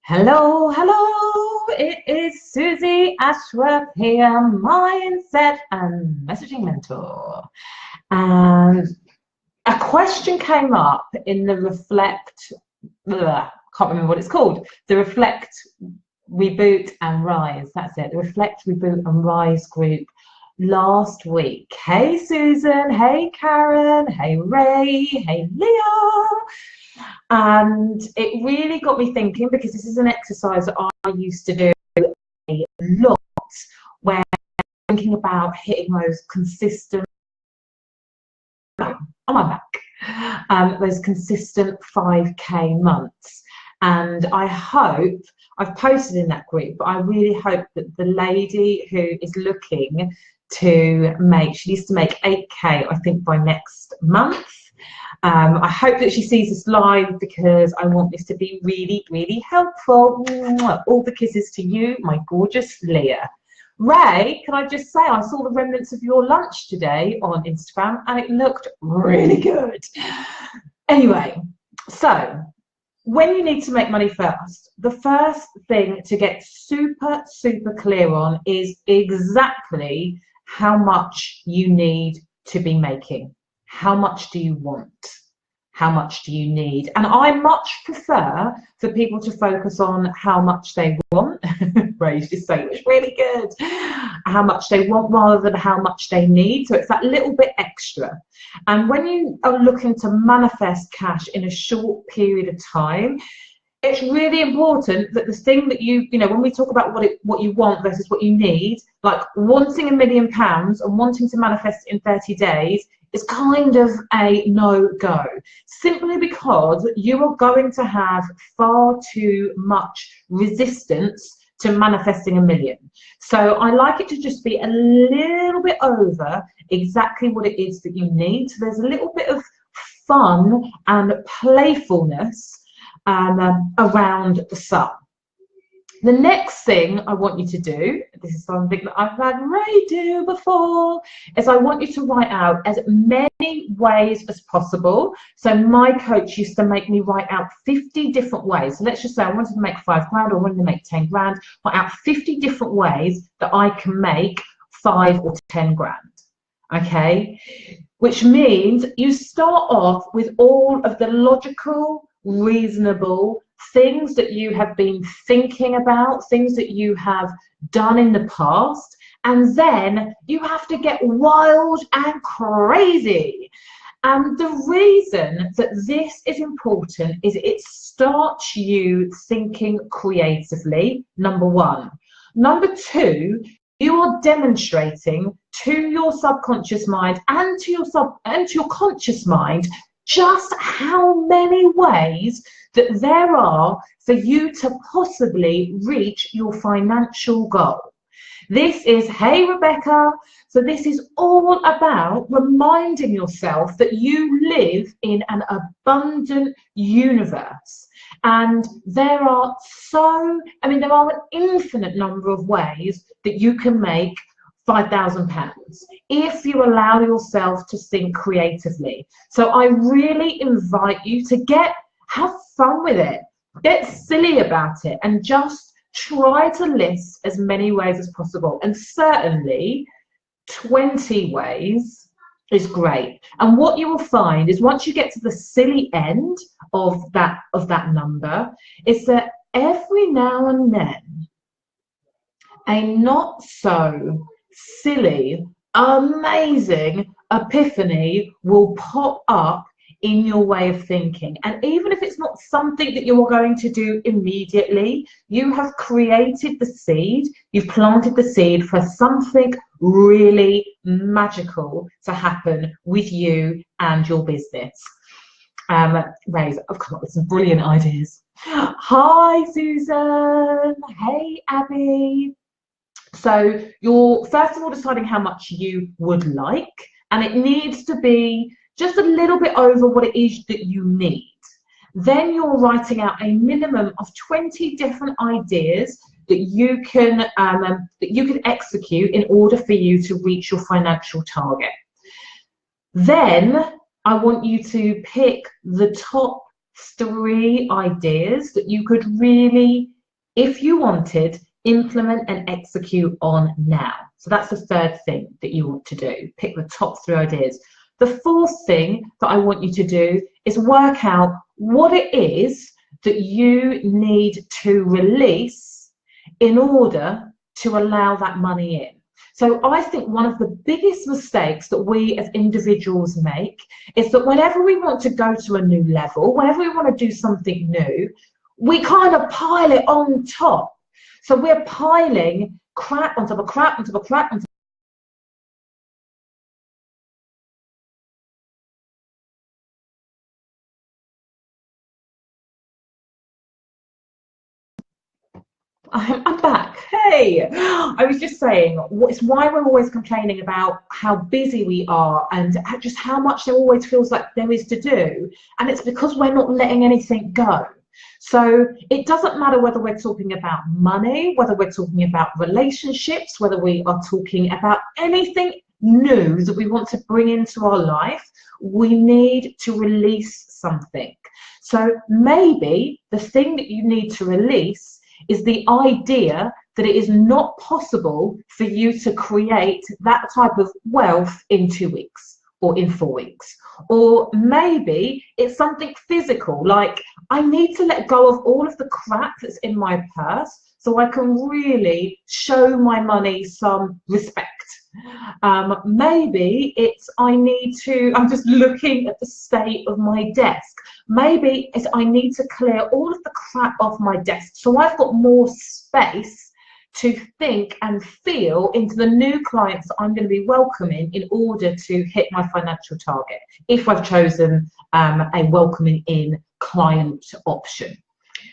Hello, hello, it is Susie Ashworth here, mindset and messaging mentor. And a question came up in the can't remember what it's called, the Reflect, Reboot and Rise, that's it, the Reflect, Reboot and Rise group last week. Hey Susan, hey Karen, hey Ray, hey Leah. And it really got me thinking, because this is an exercise that I used to do a lot, where I'm thinking about hitting those consistent, on my back, those consistent 5K months. And I hope, I've posted in that group, but I really hope that the lady who is looking to make, she needs to make 8K, I think, by next month. I hope that she sees this live, because I want this to be really, really helpful. All the kisses to you, my gorgeous Leah. Ray, can I just say, I saw the remnants of your lunch today on Instagram and it looked really good. Anyway, so when you need to make money first, the first thing to get super, super clear on is exactly how much you need to be making. How much do you want? How much do you need? And I much prefer for people to focus on how much they want. Ray's just saying it's really good. How much they want rather than how much they need. So it's that little bit extra. And when you are looking to manifest cash in a short period of time, it's really important that the thing that you know, when we talk about what you want versus what you need, like wanting £1 million and wanting to manifest in 30 days, is kind of a no-go, simply because you are going to have far too much resistance to manifesting £1 million. So I like it to just be a little bit over exactly what it is that you need. So there's a little bit of fun and playfulness around the sum. The next thing I want you to do, this is something that I've had Ray do before, is I want you to write out as many ways as possible. So my coach used to make me write out 50 different ways. So let's just say I wanted to make 5 grand or I wanted to make 10 grand, write out 50 different ways that I can make 5 or 10 grand. Okay? Which means you start off with all of the logical, reasonable things that you have been thinking about, things that you have done in the past, and then you have to get wild and crazy. And the reason that this is important is it starts you thinking creatively, number one. Number two, you are demonstrating to your subconscious mind and to your conscious mind just how many ways that there are for you to possibly reach your financial goal. This is, hey Rebecca, so this is all about reminding yourself that you live in an abundant universe. And there are an infinite number of ways that you can make £5,000 if you allow yourself to think creatively. So I really invite you to have fun with it, get silly about it, and just try to list as many ways as possible. And certainly 20 ways is great. And what you will find is once you get to the silly end of that number, is that every now and then a not so silly, amazing epiphany will pop up in your way of thinking. And even if it's not something that you're going to do immediately, you have created the seed, you've planted the seed for something really magical to happen with you and your business. Ray, I've come up with some brilliant ideas. Hi Susan, hey Abby. So you're first of all deciding how much you would like, and it needs to be just a little bit over what it is that you need. Then you're writing out a minimum of 20 different ideas that you can execute in order for you to reach your financial target. Then I want you to pick the top 3 ideas that you could really, if you wanted, implement and execute on now. So that's the third thing that you want to do. Pick the top 3 ideas. The fourth thing that I want you to do is work out what it is that you need to release in order to allow that money in. So I think one of the biggest mistakes that we as individuals make is that whenever we want to go to a new level, whenever we want to do something new, we kind of pile it on top. So we're piling crap on top of crap on top of crap on top. I'm back. Hey, I was just saying, it's why we're always complaining about how busy we are and just how much there always feels like there is to do. And it's because we're not letting anything go. So it doesn't matter whether we're talking about money, whether we're talking about relationships, whether we are talking about anything new that we want to bring into our life, we need to release something. So maybe the thing that you need to release is the idea that it is not possible for you to create that type of wealth in 2 weeks or in 4 weeks. Or maybe it's something physical, like I need to let go of all of the crap that's in my purse so I can really show my money some respect. Maybe it's I'm just looking at the state of my desk. Maybe it's I need to clear all of the crap off my desk so I've got more space to think and feel into the new clients that I'm going to be welcoming in order to hit my financial target, if I've chosen a welcoming in client option.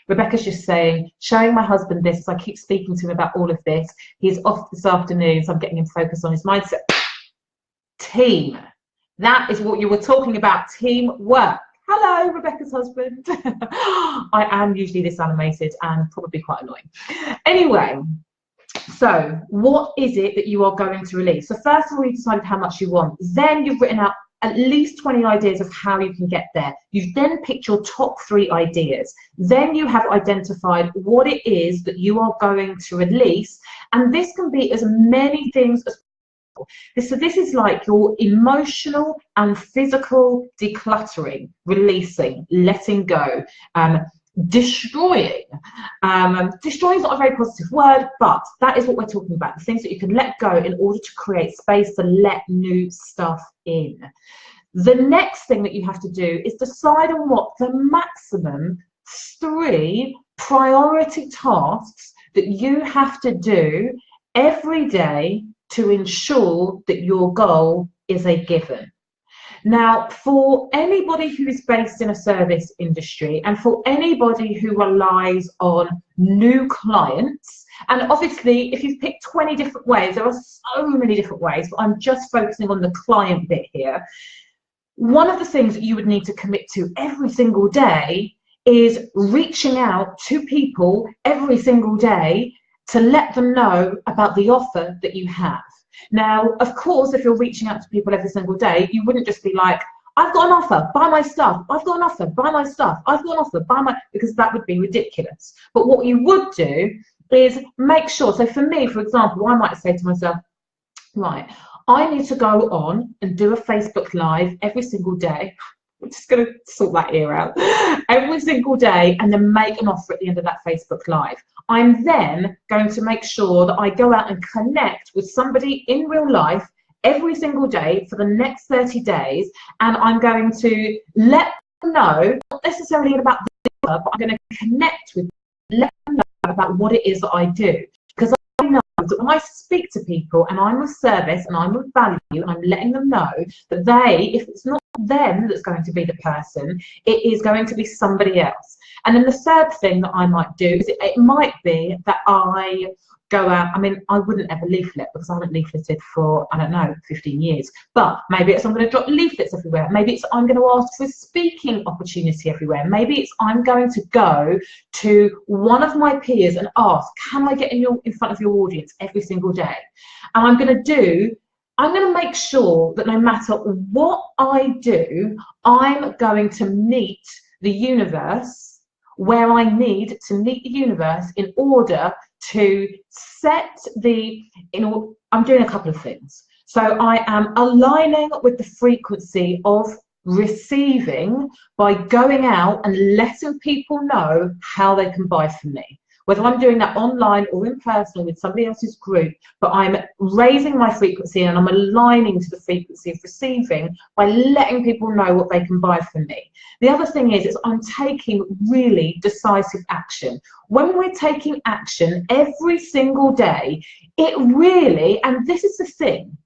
Rebecca's just saying, showing my husband this, as I keep speaking to him about all of this. He's off this afternoon, so I'm getting him focused on his mindset. Team. That is what you were talking about, teamwork. Hello, Rebecca's husband. I am usually this animated and probably quite annoying. Anyway, so what is it that you are going to release? So first of all, you've decided how much you want. Then you've written out at least 20 ideas of how you can get there. You've then picked your top 3 ideas. Then you have identified what it is that you are going to release. And this can be as many things as possible. So this is like your emotional and physical decluttering, releasing, letting go, destroying. Destroying is not a very positive word, but that is what we're talking about. The things that you can let go in order to create space to let new stuff in. The next thing that you have to do is decide on what the maximum 3 priority tasks that you have to do every day to ensure that your goal is a given. Now, for anybody who is based in a service industry and for anybody who relies on new clients, and obviously if you've picked 20 different ways, there are so many different ways, but I'm just focusing on the client bit here. One of the things that you would need to commit to every single day is reaching out to people every single day to let them know about the offer that you have. Now, of course, if you're reaching out to people every single day, you wouldn't just be like, I've got an offer, buy my stuff. I've got an offer, buy my stuff. I've got an offer, buy my, because that would be ridiculous. But what you would do is make sure, so for me, for example, I might say to myself, right, I need to go on and do a Facebook Live every single day. I'm just going to sort that ear out. Every single day, and then make an offer at the end of that Facebook Live. I'm then going to make sure that I go out and connect with somebody in real life every single day for the next 30 days, and I'm going to let them know, not necessarily about the offer, but I'm going to connect with them, let them know about what it is that I do. Because I know that when I speak to people and I'm of service and I'm of value, and I'm letting them know that they, if it's not them that's going to be the person, it is going to be somebody else. And then the third thing that I might do is it might be that I go out, I mean, I wouldn't ever leaflet because I haven't leafleted for, I don't know, 15 years. But maybe it's I'm going to drop leaflets everywhere. Maybe it's I'm going to ask for a speaking opportunity everywhere. Maybe it's I'm going to go to one of my peers and ask, can I get in front of your audience every single day? And I'm going to make sure that no matter what I do, I'm going to meet the universe where I need to meet the universe in order to set I'm doing a couple of things. So I am aligning with the frequency of receiving by going out and letting people know how they can buy from me. Whether I'm doing that online or in person with somebody else's group, but I'm raising my frequency and I'm aligning to the frequency of receiving by letting people know what they can buy from me. The other thing is I'm taking really decisive action. When we're taking action every single day, it really, and this is the thing,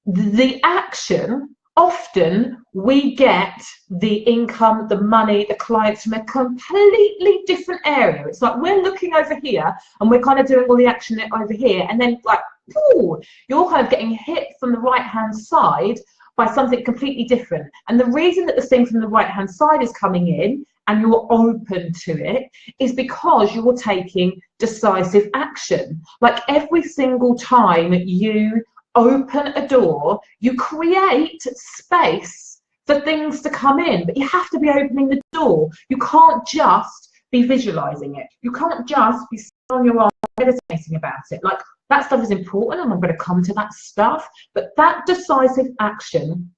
the action, often we get the income, the money, the clients from a completely different area. It's like we're looking over here and we're kind of doing all the action over here, and then like, ooh, you're kind of getting hit from the right hand side by something completely different. And the reason that the thing from the right hand side is coming in and you're open to it is because you're taking decisive action. Like every single time you open a door, you create space for things to come in, but you have to be opening the door. You can't just be visualizing it. You can't just be sitting on your arm meditating about it. Like, that stuff is important, and I'm going to come to that stuff, but that decisive action,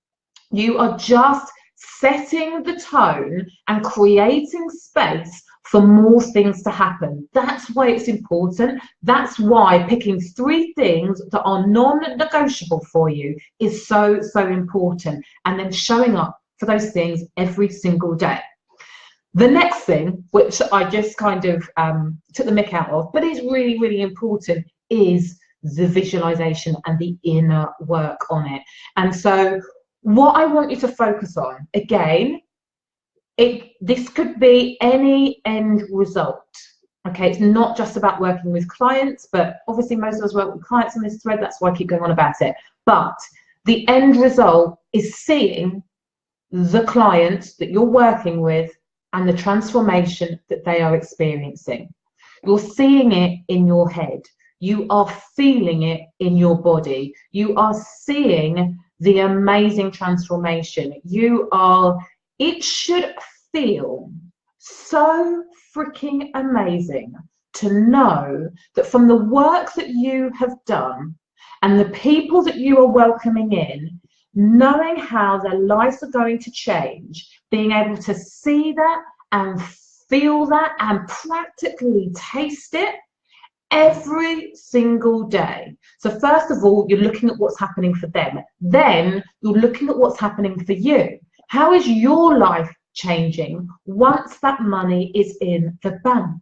you are just setting the tone and creating space for more things to happen. That's why it's important. That's why picking 3 things that are non-negotiable for you is so, so important, and then showing up for those things every single day. The next thing, which I just kind of took the mick out of, but is really, really important, is the visualization and the inner work on it. And so what I want you to focus on, again, this could be any end result. Okay, it's not just about working with clients, but obviously most of us work with clients on this thread, that's why I keep going on about it. But the end result is seeing the client that you're working with and the transformation that they are experiencing. You're seeing it in your head. You are feeling it in your body. You are seeing the amazing transformation. It should feel so freaking amazing to know that from the work that you have done and the people that you are welcoming in, knowing how their lives are going to change, being able to see that and feel that and practically taste it every single day. So first of all, you're looking at what's happening for them. Then you're looking at what's happening for you. How is your life changing once that money is in the bank?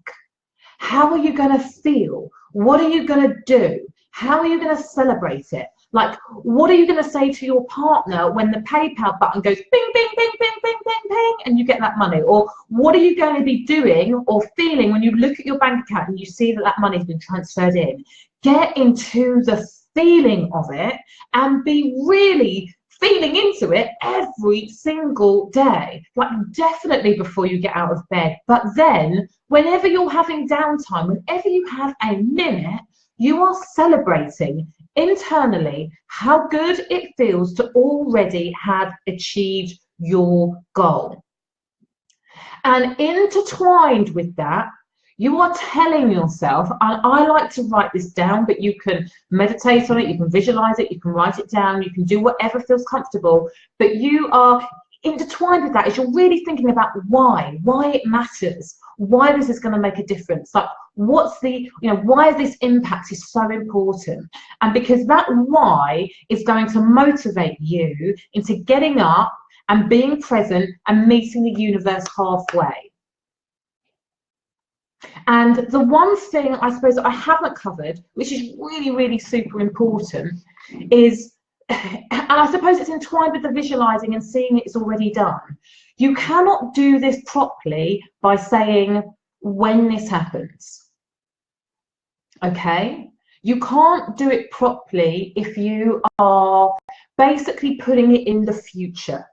How are you going to feel? What are you going to do? How are you going to celebrate it? Like, what are you going to say to your partner when the PayPal button goes bing, bing, bing, bing, bing, bing, bing, and you get that money? Or what are you going to be doing or feeling when you look at your bank account and you see that that money's been transferred in? Get into the feeling of it and be really feeling into it every single day. Like, definitely before you get out of bed, but then whenever you're having downtime, whenever you have a minute, you are celebrating internally how good it feels to already have achieved your goal. And intertwined with that, you are telling yourself, and I like to write this down, but you can meditate on it, you can visualize it, you can write it down, you can do whatever feels comfortable, but you are intertwined with that as you're really thinking about why it matters, why this is going to make a difference, like what's the, why this impact is so important. And because that why is going to motivate you into getting up and being present and meeting the universe halfway. And the one thing I suppose that I haven't covered, which is really, really super important, is, and I suppose it's entwined with the visualizing and seeing it's already done. You cannot do this properly by saying when this happens. Okay? You can't do it properly if you are basically putting it in the future.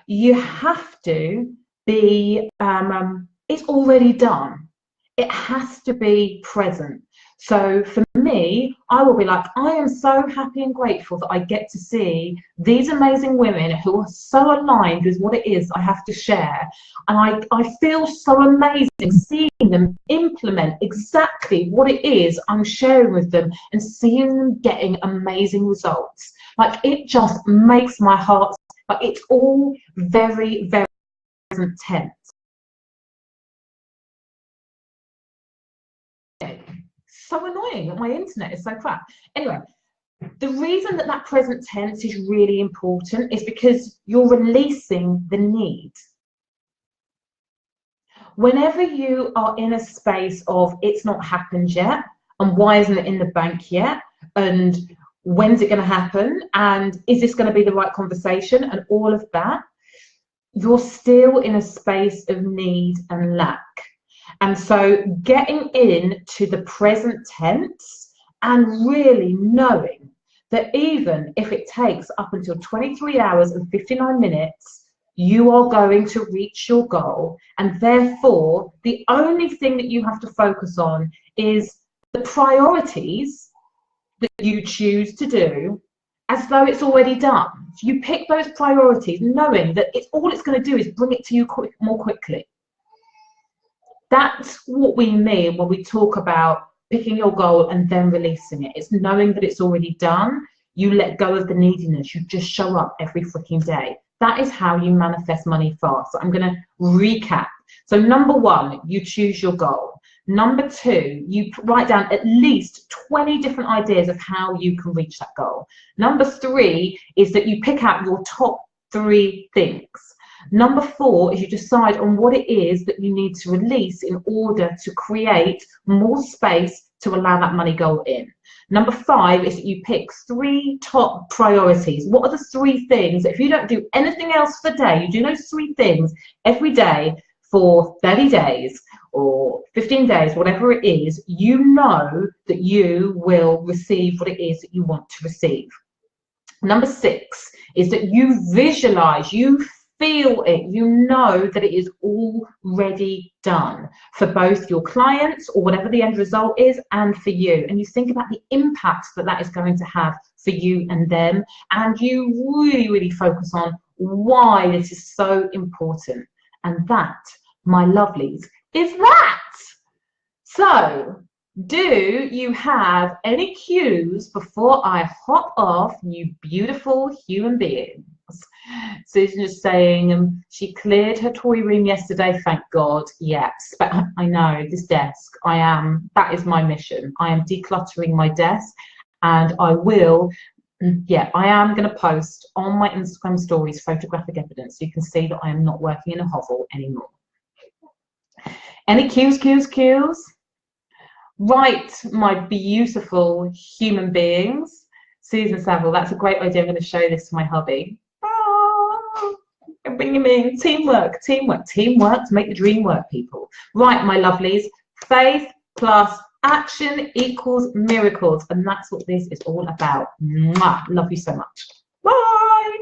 You have to be, it's already done. It has to be present. So for me, I will be like, I am so happy and grateful that I get to see these amazing women who are so aligned with what it is I have to share. And I feel so amazing seeing them implement exactly what it is I'm sharing with them and seeing them getting amazing results. Like, it just makes my heart, like, it's all very, very present tense. So annoying that my internet is so crap. Anyway, the reason that that present tense is really important is because you're releasing the need. Whenever you are in a space of it's not happened yet, and why isn't it in the bank yet, and when's it going to happen, and is this going to be the right conversation, and all of that, you're still in a space of need and lack. And so getting into the present tense and really knowing that even if it takes up until 23 hours and 59 minutes, you are going to reach your goal. And therefore, the only thing that you have to focus on is the priorities that you choose to do as though it's already done. So you pick those priorities knowing that all it's going to do is bring it to you more quickly. That's what we mean when we talk about picking your goal and then releasing it. It's knowing that it's already done. You let go of the neediness. You just show up every freaking day. That is how you manifest money fast. So I'm going to recap. So number one, you choose your goal. Number two, you write down at least 20 different ideas of how you can reach that goal. Number three is that you pick out your top 3 things. Number 4 is you decide on what it is that you need to release in order to create more space to allow that money goal in. Number 5 is that you pick 3 top priorities. What are the 3 things that if you don't do anything else for the day, you do those 3 things every day for 30 days or 15 days, whatever it is, you know that you will receive what it is that you want to receive. Number 6 is that you visualize, you feel it, you know that it is already done for both your clients or whatever the end result is and for you. And you think about the impact that that is going to have for you and them. And you really, really focus on why this is so important. And that, my lovelies, is that. So, do you have any cues before I hop off, you beautiful human beings? Susan is saying she cleared her toy room yesterday, thank God. Yes, but I know this desk, that is my mission. I am decluttering my desk, and I will, I am going to post on my Instagram stories photographic evidence so you can see that I am not working in a hovel anymore. Any cues? Right, my beautiful human beings. Susan Saville, that's a great idea. I'm going to show this to my hubby. Bring him in. Teamwork to make the dream work, people. Right, my lovelies. Faith plus action equals miracles. And that's what this is all about. Mwah. Love you so much. Bye.